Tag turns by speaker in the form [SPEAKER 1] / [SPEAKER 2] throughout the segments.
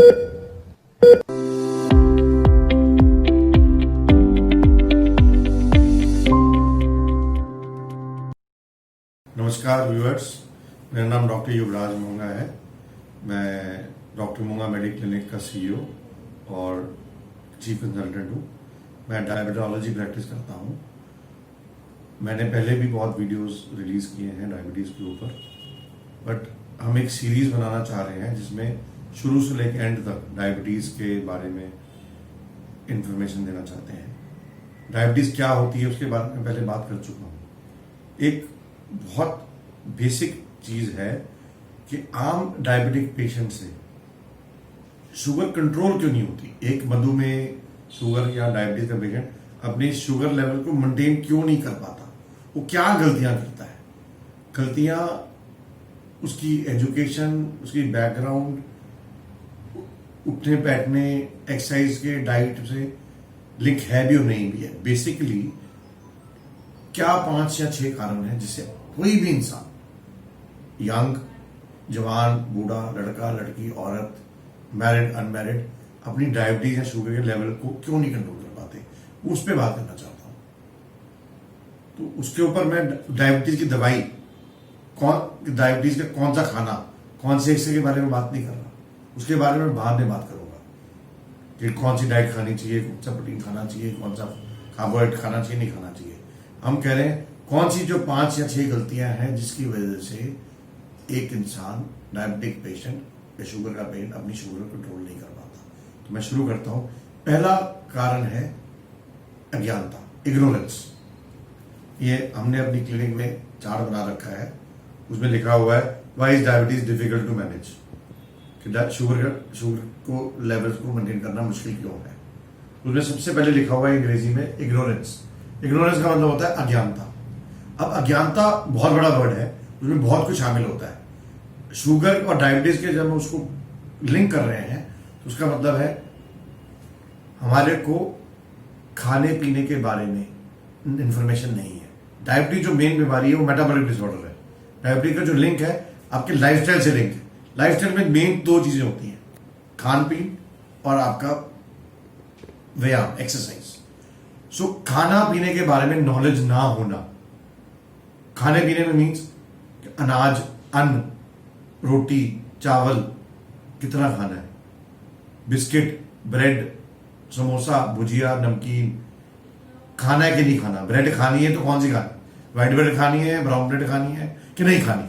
[SPEAKER 1] नमस्कार व्यूअर्स, मेरा नाम डॉक्टर युवराज मूंगा है। मैं डॉक्टर मूंगा मेडिकल क्लिनिक का सीईओ और चीफ कंसल्टेंट हूँ। मैं डायबिटोलॉजी प्रैक्टिस करता हूँ। मैंने पहले भी बहुत वीडियोस रिलीज किए हैं डायबिटीज़ के ऊपर, बट हम एक सीरीज बनाना चाह रहे हैं जिसमें शुरू से लेकर एंड तक डायबिटीज़ के बारे में इंफॉर्मेशन देना चाहते हैं। डायबिटीज़ क्या होती है उसके बारे में पहले बात कर चुका हूँ। एक बहुत बेसिक चीज़ है कि आम डायबिटिक पेशेंट से शुगर कंट्रोल क्यों नहीं होती। एक मधुमेह, शुगर या डायबिटीज का पेशेंट अपनी शुगर लेवल को मेंटेन क्यों नहीं कर पाता, वो क्या गलतियां करता है। गलतियां उसकी एजुकेशन, उसकी बैकग्राउंड, उठने बैठने, एक्सरसाइज के, डाइट से लिंक है भी और नहीं भी है। बेसिकली क्या 5 या 6 कारण हैं जिससे कोई भी इंसान, यंग, जवान, बूढ़ा, लड़का, लड़की, औरत, मैरिड, अनमैरिड, अपनी डायबिटीज या शुगर के लेवल को क्यों नहीं कंट्रोल कर पाते, उस पर बात करना चाहता हूं। तो उसके ऊपर मैं डायबिटीज की दवाई, डायबिटीज का कौन सा खाना, कौन से हिस्से के बारे में बात नहीं कर रहा, उसके बारे में बाद में बात करूंगा कि कौन सी डाइट खानी चाहिए, कौन सा प्रोटीन खाना चाहिए, कौन सा कार्बोहाइड्रेट खाना चाहिए, नहीं खाना चाहिए। हम कह रहे हैं कौन सी जो 5 या 6 गलतियां हैं जिसकी वजह से एक इंसान, डायबिटिक पेशेंट या शुगर का पेशेंट, अपनी शुगर कंट्रोल नहीं कर पाता। तो मैं शुरू करता हूं। पहला कारण है अज्ञानता, इग्नोरेंस। ये हमने अपनी क्लिनिक में चार्ट बना रखा है, उसमें लिखा हुआ है why is diabetes difficult to manage, कि शुगर को लेवल को मेंटेन करना मुश्किल क्यों है। उसमें सबसे पहले लिखा हुआ है अंग्रेजी में इग्नोरेंस। इग्नोरेंस का मतलब होता है अज्ञानता। अब अज्ञानता बहुत बड़ा वर्ड है, उसमें बहुत कुछ शामिल होता है। शुगर और डायबिटीज के जब हम उसको लिंक कर रहे हैं तो उसका मतलब है हमारे को खाने पीने के बारे में इंफॉर्मेशन नहीं है। डायबिटीज जो मेन बीमारी है वो मेटाबॉलिक डिसऑर्डर है। डायबिटीज का जो लिंक है आपके लाइफस्टाइल से लिंक है। लाइफस्टाइल में मेन 2 चीजें होती हैं, खान पीन और आपका व्यायाम, एक्सरसाइज। सो खाना पीने के बारे में नॉलेज ना होना, खाने पीने में मीन्स अनाज, अन्न, रोटी, चावल कितना खाना है, बिस्किट, ब्रेड, समोसा, भुजिया, नमकीन खाना है कि नहीं खाना। ब्रेड खानी है तो कौन सी खानी, व्हाइट ब्रेड खानी है, ब्राउन ब्रेड खानी है कि नहीं खानी।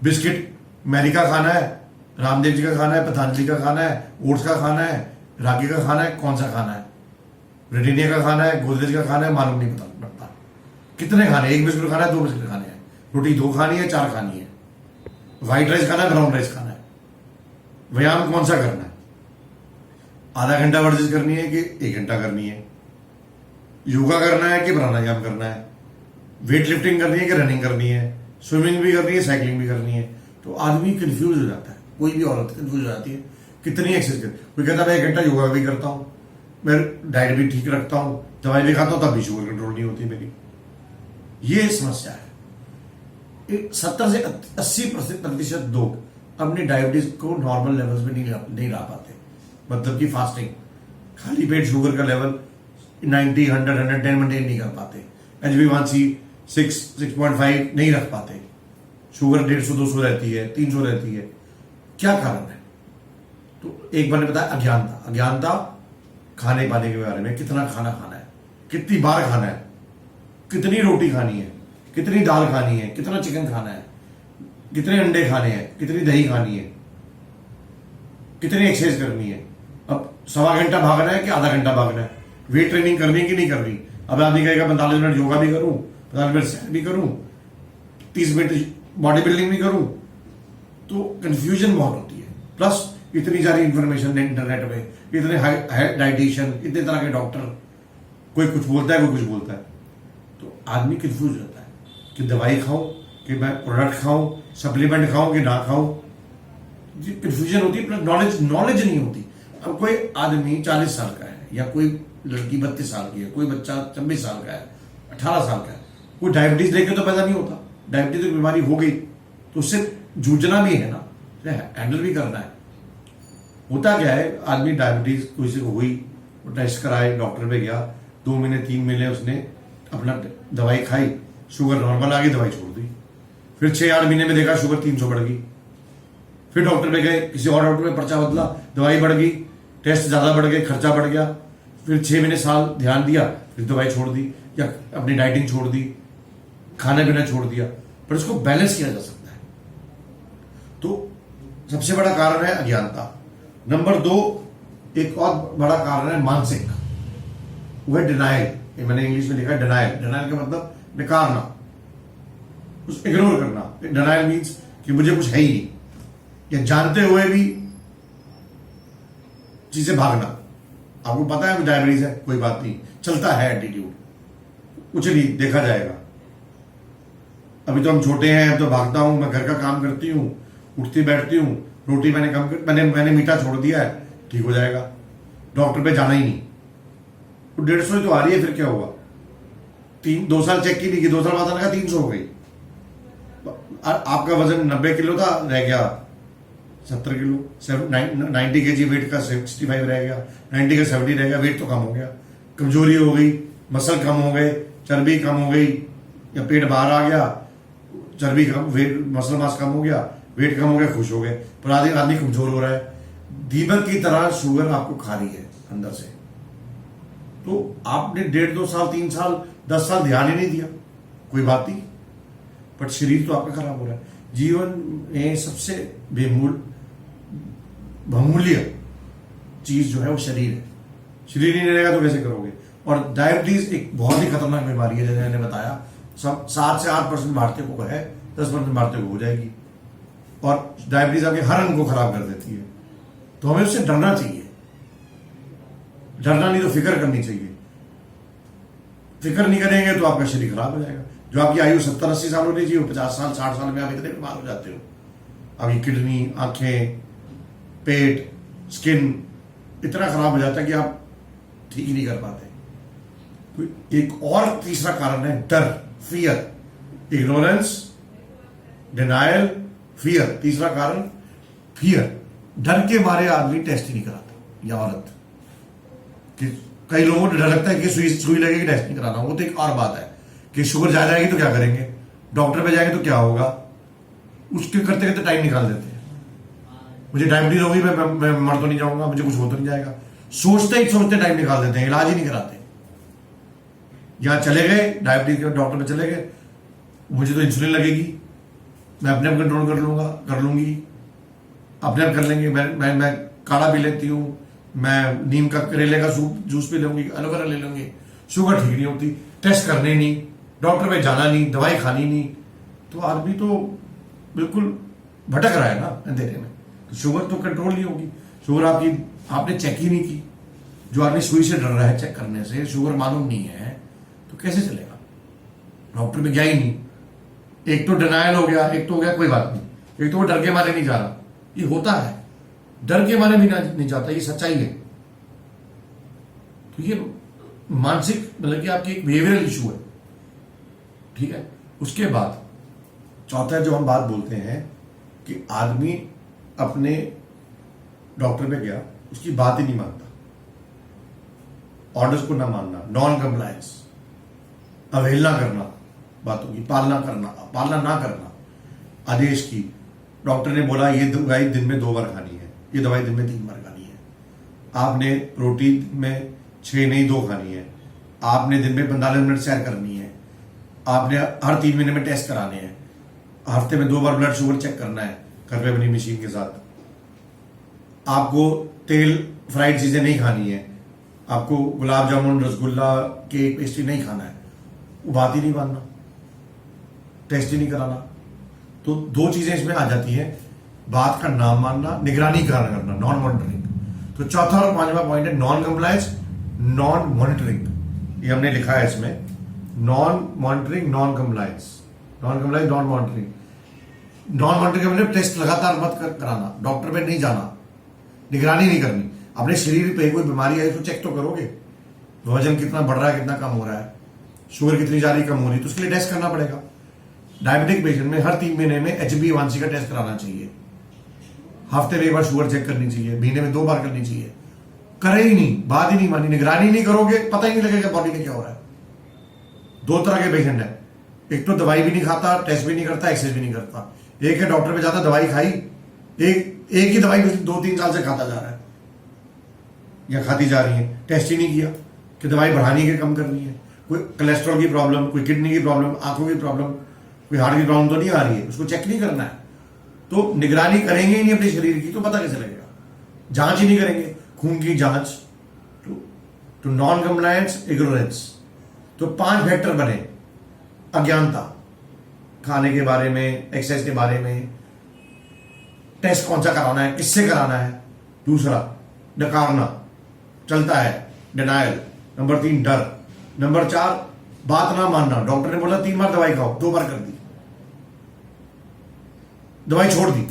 [SPEAKER 1] बिस्किट मैरी का खाना है, रामदेव जी का खाना है, पतंजलि का खाना है, ओट्स का खाना है, रागी का खाना है, कौन सा खाना है, ब्रिटानिया का खाना है, गोदरेज का खाना है, मालूम नहीं पता। कितने खाने, 1 बिस्कुट खाना है, 2 बिस्कुट खाने हैं, रोटी 2 खानी है, 4 खानी है, व्हाइट राइस खाना है, ब्राउन राइस खाना है, व्यायाम कौन सा करना है, आधा घंटा वर्जिश करनी है कि 1 घंटा करनी है, योगा करना है कि प्राणायाम करना है, वेट लिफ्टिंग करनी है कि रनिंग करनी है, स्विमिंग भी करनी है, साइकिलिंग भी करनी है। तो आदमी कंफ्यूज हो जाता है, कोई भी औरत कंफ्यूज हो जाती है कितनी एक्सरसाइज कर। कोई कहता है मैं 1 घंटा योगा भी करता हूं, मैं डाइट भी ठीक रखता हूं, दवाई भी खाता हूं, तब भी शुगर कंट्रोल नहीं होती मेरी। ये समस्या है। 70 से 80% लोग अपनी डायबिटीज को नॉर्मल लेवल्स में नहीं ला पाते। मतलब कि फास्टिंग, खाली पेट शुगर का लेवल 90, 100, 110 मेंटेन नहीं कर पाते। HbA1c 6.5 नहीं रख पाते। शुगर 150, 200 रहती है, 300 रहती है। क्या कारण है? तो एक बार ने बताया अज्ञानता। अज्ञानता खाने पाने के बारे में, कितना खाना खाना है, कितनी बार खाना है, कितनी रोटी खानी है, कितनी दाल खानी है, कितना चिकन खाना है, कितने अंडे खाने हैं, कितनी दही खानी है, कितनी एक्सरसाइज करनी है। अब 1.25 घंटा भागना है कि आधा घंटा भागना है, वेट ट्रेनिंग करनी है कि नहीं करनी। अब आदमी कहेगा 45 मिनट योगा भी करूं, 45 मिनट सैर भी करूं, 30 मिनट बॉडी बिल्डिंग भी करूं, तो कंफ्यूजन बहुत होती है। प्लस इतनी सारी इंफॉर्मेशन इंटरनेट में, इतने डाइटिशियन, इतने तरह के डॉक्टर, कोई कुछ बोलता है, कोई कुछ बोलता है, तो आदमी कंफ्यूज रहता है कि दवाई खाऊं कि मैं प्रोडक्ट खाऊं, सप्लीमेंट खाऊं कि ना खाऊं। कंफ्यूजन होती है, नॉलेज नहीं होती। अब कोई आदमी 40 साल का है या कोई लड़की 32 साल की है, कोई बच्चा 26 साल का है, 18 साल का है, कोई डायबिटीज लेके तो पैदा नहीं होता। डायबिटीज की बीमारी हो गई तो उससे जूझना भी है ना, हैंडल भी करना है। होता क्या है, आदमी डायबिटीज किसी को हुई, वो टेस्ट कराए, डॉक्टर पे गया, 2 महीने 3 महीने उसने अपना दवाई खाई, शुगर नॉर्मल आ गई, दवाई छोड़ दी। फिर 6-8 महीने में देखा शुगर 300 बढ़ गई, फिर डॉक्टर पे गए, किसी और डॉक्टर पे पर्चा बदला, दवाई बढ़ गई, टेस्ट ज्यादा बढ़ गए, खर्चा बढ़ गया, फिर 6 महीने साल ध्यान दिया, फिर दवाई छोड़ दी या अपनी डाइटिंग छोड़ दी, खाना पीना छोड़ दिया। पर इसको बैलेंस किया जा सकता है। तो सबसे बड़ा कारण है अज्ञानता। नंबर 2, एक और बड़ा कारण है मानसिक, वो है डिनाइल। मैंने इंग्लिश में लिखा है डिनाइल। डिनाइल का मतलब नकारना, उस इग्नोर करना। डिनाइल मीन्स कि मुझे कुछ है ही नहीं, या जानते हुए भी चीजें भागना। आपको पता है डायबिटीज है, कोई बात नहीं, चलता है एटीट्यूड, कुछ नहीं, देखा जाएगा। अभी तो हम छोटे हैं, अब तो भागता हूं, मैं घर का काम करती हूँ, उठती बैठती हूँ, रोटी मैंने कम कर, मैंने मीठा छोड़ दिया है, ठीक हो जाएगा, डॉक्टर पे जाना ही नहीं। तो 150 तो आ रही है, फिर क्या हुआ? 2 साल चेक की नहीं की, 2 साल बाद लगा 300 हो गई। आपका वजन 90 किलो था, रह गया 70 किलो, 90 के जी वेट का 65 रह गया, 90 का 70 रह गया, वेट तो कम हो गया। कमजोरी हो गई, मसल कम हो गए, चर्बी कम हो गई, या पेट बाहर आ गया, चर्बी कम, वेट मसल मास कम हो गया, वेट कम हो गया, खुश हो गए, पर आदमी कमजोर हो रहा है। दीमक की तरह शुगर आपको खा रही है अंदर से। तो आपने 1.5-2 साल 3 साल 10 साल ध्यान ही नहीं दिया, कोई बात नहीं, बट शरीर तो आपका खराब हो रहा है। जीवन में सबसे बहुमूल्य चीज जो है वो शरीर है। शरीर नहीं रहेगा तो कैसे करोगे? और डायबिटीज एक बहुत ही खतरनाक बीमारी है, जैसे मैंने बताया, सब 7 से 8% भारतीयों को है, 10% भारतीयों को हो जाएगी, और डायबिटीज आपके हर अंग को खराब कर देती है। तो हमें उससे डरना चाहिए, डरना नहीं तो फिक्र करनी चाहिए। फिक्र नहीं करेंगे तो आपका शरीर खराब हो जाएगा। जो आपकी आयु 70-80 साल होनी चाहिए, 50 साल 60 साल में आप इतने बीमार हो जाते हो। आपकी किडनी, आंखें, पेट, स्किन इतना खराब हो जाता है कि आप ठीक ही नहीं कर पाते। तो एक और तीसरा कारण है डर, फियर, इग्नोरेंस, डिनायल, फियर। तीसरा कारण फियर, डर के मारे आदमी टेस्ट ही नहीं कराता, या औरत। कि कई लोगों को डर लगता है कि सुई लगेगी, टेस्ट नहीं कराना। वो तो एक और बात है कि शुगर ज्यादा आएगी तो क्या करेंगे, डॉक्टर पे जाएंगे तो क्या होगा, उसके करते करते टाइम निकाल देते हैं। मुझे डायबिटीज होगी, मैं मर तो नहीं जाऊंगा, मुझे कुछ हो तो नहीं जाएगा, सोचते ही सोचते टाइम निकाल देते हैं, इलाज ही नहीं कराते। यहां चले गए डायबिटीज के डॉक्टर पे चले गए, मुझे तो इंसुलिन लगेगी, मैं अपने आप कंट्रोल कर लूंगी, अपने आप कर लेंगे, मैं काढ़ा पी लेती हूँ, मैं नीम का, करेले का सूप जूस पी लूंगी, एलोवेरा ले लूंगी, शुगर ठीक नहीं होती, टेस्ट करने नहीं, डॉक्टर पे जाना नहीं, दवाई खानी नहीं। तो आदमी तो बिल्कुल भटक रहा है ना अंधेरे में। तो शुगर तो कंट्रोल नहीं होगी। शुगर आपने चेक ही नहीं की। जो आदमी सुई से डर रहा है चेक करने से, शुगर मालूम नहीं है, तो कैसे चलेगा? डॉक्टर पे गया ही नहीं। एक तो डिनायल हो गया, एक तो हो गया कोई बात नहीं, एक तो वो डर के मारे नहीं जा रहा। ये होता है, डर के मारे भी नहीं जाता, ये सच्चाई है। तो ये मानसिक, मतलब कि आपकी एक बिहेवियरल इशू है, ठीक है। उसके बाद चौथा जो हम बात बोलते हैं कि आदमी अपने डॉक्टर पे गया, उसकी बात ही नहीं मानता, ऑर्डर्स को ना मानना, नॉन कंप्लायंस, अवहेलना करना, बातों की पालना ना करना, आदेश की। डॉक्टर ने बोला ये दवाई दिन में 2 बार खानी है, ये दवाई दिन में 3 बार खानी है, आपने रोटी में 6 नहीं 2 खानी है, आपने दिन में 45 मिनट सैर करनी है, आपने हर 3 महीने में टेस्ट कराने हैं, हफ्ते में 2 बार ब्लड शुगर चेक करना है घर पे अपनी मशीन के साथ, आपको तेल फ्राइड चीजें नहीं खानी है, आपको गुलाब जामुन, रसगुल्ला, केक, पेस्ट्री नहीं खाना है। वो बात ही नहीं मानना, टेस्ट ही नहीं कराना। तो 2 चीजें इसमें आ जाती हैं, बात का नाम मानना, निगरानी करना, नॉन मॉनिटरिंग। तो चौथा और 5वां पॉइंट है नॉन कंप्लायंस, नॉन मॉनिटरिंग। ये हमने लिखा है इसमें, non monitoring, non compliance, non compliance, non monitoring. Non monitoring का मतलब टेस्ट लगातार मत कराना, डॉक्टर पे नहीं जाना, निगरानी नहीं करनी। अपने शरीर पे कोई बीमारी आई तो चेक तो करोगे, वजन कितना बढ़ रहा है, कितना कम हो रहा है, शुगर कितनी जा रही, कम हो रही, तो उसके लिए टेस्ट करना पड़ेगा। डायबिटिक पेशेंट में हर 3 महीने में HbA1c का टेस्ट कराना चाहिए। हफ्ते में एक बार शुगर चेक करनी चाहिए, महीने में 2 बार करनी चाहिए। करे ही नहीं, बात ही नहीं मानी, निगरानी नहीं करोगे पता ही नहीं लगेगा बॉडी में क्या हो रहा है। 2 तरह के पेशेंट है, एक तो दवाई भी नहीं खाता, टेस्ट भी नहीं करता, एक्सरसाइज भी नहीं करता। एक है डॉक्टर पे जाता, दवाई खाई, एक ही दवाई 2-3 साल से खाता जा रहा है या खाती जा रही है, टेस्ट ही नहीं किया कि दवाई बढ़ानी है कि कम करनी है। कोई कोलेस्ट्रॉल की प्रॉब्लम, कोई किडनी की प्रॉब्लम, आंखों की प्रॉब्लम, कोई हार्ट की प्रॉब्लम तो नहीं आ रही है, उसको चेक नहीं करना है। तो निगरानी करेंगे ही नहीं अपने शरीर की तो पता कैसे लगेगा। जांच ही नहीं करेंगे, खून की जांच टू नॉन कंप्लायंस, इग्नोरेंस। तो 5 फैक्टर बने, अज्ञानता, खाने के बारे में, एक्सरसाइज के बारे में, टेस्ट कौन सा कराना है, किससे कराना है। दूसरा नकारना, चलता है, डिनायल। नंबर 3 डर। नंबर 4 बात ना मानना, डॉक्टर ने बोला 3 बार दवाई खाओ, 2 बार कर दी, दवाई छोड़ दी।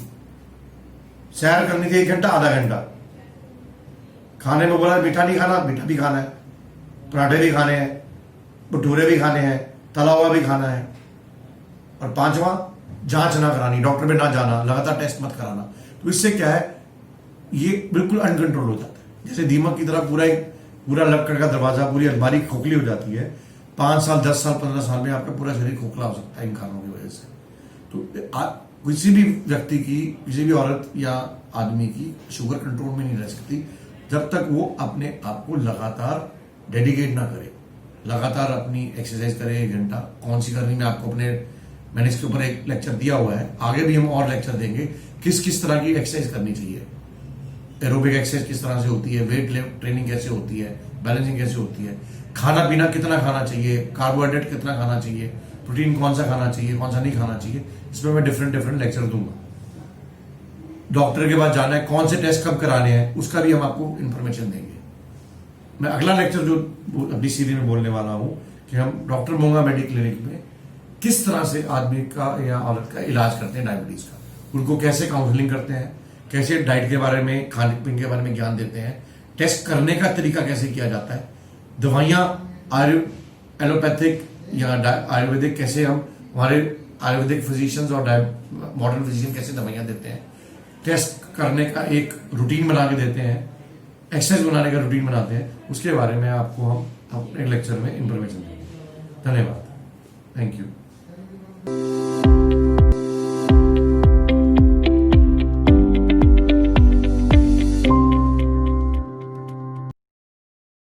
[SPEAKER 1] सैर करनी थी 1 घंटा, आधा घंटा। खाने में बोला मीठा नहीं खाना, मीठा भी खाना है, पराठे भी खाने हैं, भटूरे भी खाने हैं, तला हुआ भी खाना है। और 5वां जांच ना करानी, डॉक्टर पे ना जाना, लगातार टेस्ट मत कराना। तो इससे क्या है, ये बिल्कुल अनकंट्रोल हो जाता है, जैसे दीमक की तरह पूरा लक्कड़ का दरवाजा, पूरी अलमारी खोखली हो जाती है। 5 साल, 10 साल, 15 साल में आपका पूरा शरीर खोखला हो सकता है इन खानों की वजह से। तो किसी भी व्यक्ति की, किसी भी औरत या आदमी की शुगर कंट्रोल में नहीं रह सकती जब तक वो अपने आप को लगातार डेडिकेट ना करे, लगातार अपनी एक्सरसाइज करे। 1 घंटा कौन सी करनी, मैंने इसके ऊपर एक लेक्चर दिया हुआ है, आगे भी हम और लेक्चर देंगे किस किस तरह की एक्सरसाइज करनी चाहिए। एरोबिक एक्सरसाइज किस तरह से होती है, वेट ट्रेनिंग कैसे होती है, बैलेंसिंग कैसे होती है, खाना पीना कितना खाना चाहिए, कार्बोहाइड्रेट कितना खाना चाहिए, प्रोटीन कौन सा खाना चाहिए, कौन सा नहीं खाना चाहिए। इसमें मैं डिफरेंट लेक्चर दूंगा। डॉक्टर के पास जाना है, कौन से टेस्ट कब कराने हैं, उसका भी हम आपको इंफॉर्मेशन देंगे। मैं अगला लेक्चर जो अपनी सीरीज में बोलने वाला हूं कि हम डॉक्टर मोंगा मेडिकल क्लिनिक में किस तरह से आदमी का या औरत का इलाज करते हैं डायबिटीज का, उनको कैसे काउंसलिंग करते हैं, कैसे डाइट के बारे में, खाने पीने के बारे में ज्ञान देते हैं, टेस्ट करने का तरीका कैसे किया जाता है, दवाइयां एलोपैथिक या आयुर्वेदिक कैसे हम, हमारे आयुर्वेदिक फिजिशियंस और मॉडर्न फिजिशियन कैसे दवाइयां देते हैं, टेस्ट करने का एक रूटीन बना के देते हैं, एक्सरसाइज बनाने का रूटीन बनाते हैं, उसके बारे में आपको हम अपने लेक्चर में इंफॉर्मेशन देंगे। धन्यवाद, थैंक यू।